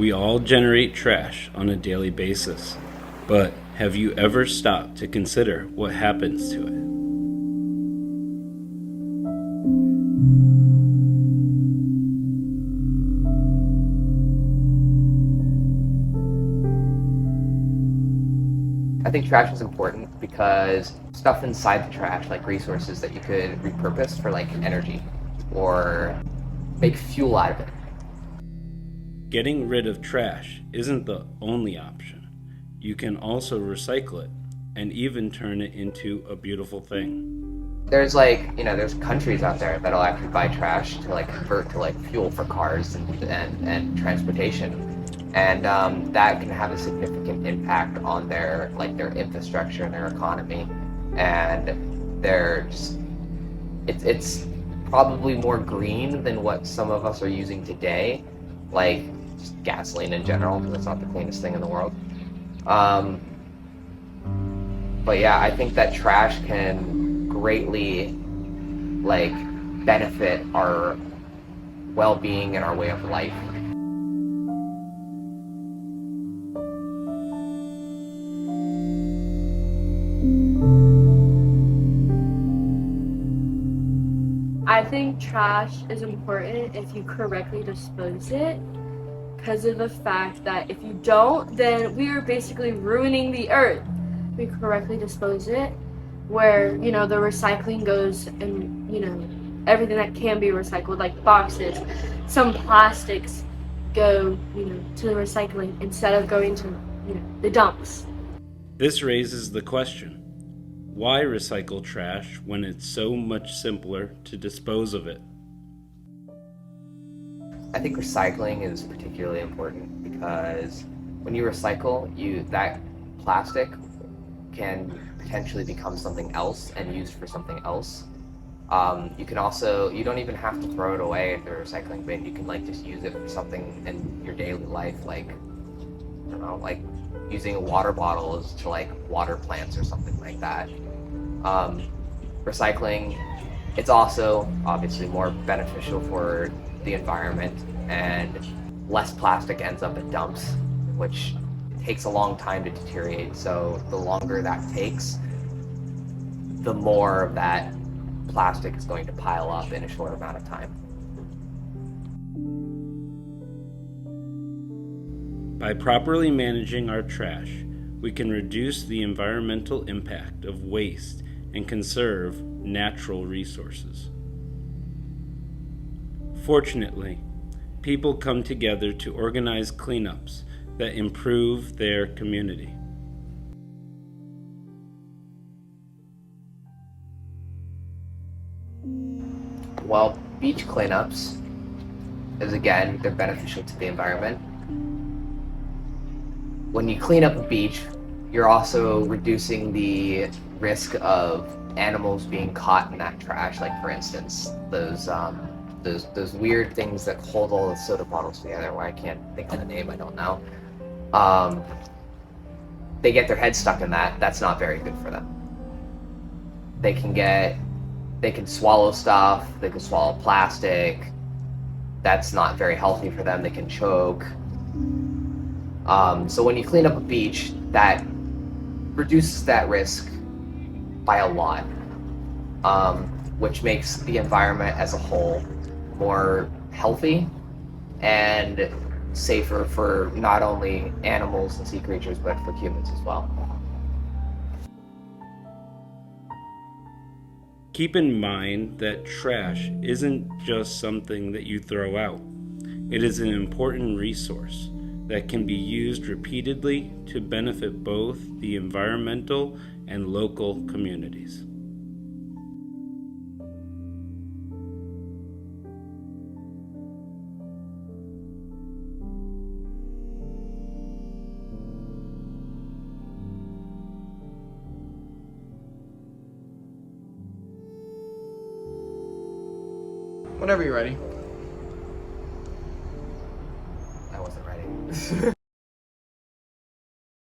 We all generate trash on a daily basis, but have you ever stopped to consider what happens to it? I think trash is important because stuff inside the trash, like resources that you could repurpose for like energy or make fuel out of it. Getting rid of trash isn't the only option. You can also recycle it and even turn it into a beautiful thing. There's countries out there that'll actually buy trash to like convert to like fuel for cars and transportation. And that can have a significant impact on their infrastructure and their economy. And they're just, it's probably more green than what some of us are using today, like just gasoline in general, because it's not the cleanest thing in the world. Um, but yeah, I think that trash can greatly like benefit our well-being and our way of life. I think trash is important if you correctly dispose it because of the fact that if you don't, then we are basically ruining the earth. We correctly dispose it where, the recycling goes and, everything that can be recycled, like boxes, some plastics go, to the recycling instead of going to, the dumps. This raises the question, why recycle trash when it's so much simpler to dispose of it? I think recycling is particularly important because when you recycle, that plastic can potentially become something else and used for something else. You don't even have to throw it away in the recycling bin. You can like just use it for something in your daily life, like I don't know, like using water bottles to like water plants or something like that. Um, Recycling, it's also obviously more beneficial for the environment and less plastic ends up in dumps, which takes a long time to deteriorate. So the longer that takes, the more of that plastic is going to pile up in a short amount of time. By properly managing our trash, we can reduce the environmental impact of waste and conserve natural resources. Fortunately, people come together to organize cleanups that improve their community. Well, beach cleanups they're beneficial to the environment. When you clean up a beach, you're also reducing the risk of animals being caught in that trash. Like for instance, those weird things that hold all the soda bottles together. Why I can't think of the name, I don't know. Um, they get their head stuck in that. That's not very good for them. They can swallow stuff. They can swallow plastic. That's not very healthy for them. They can choke. So when you clean up a beach, that reduces that risk by a lot, which makes the environment as a whole more healthy and safer for not only animals and sea creatures, but for humans as well. Keep in mind that trash isn't just something that you throw out. It is an important resource that can be used repeatedly to benefit both the environmental and local communities. Whenever you're ready. I wasn't ready.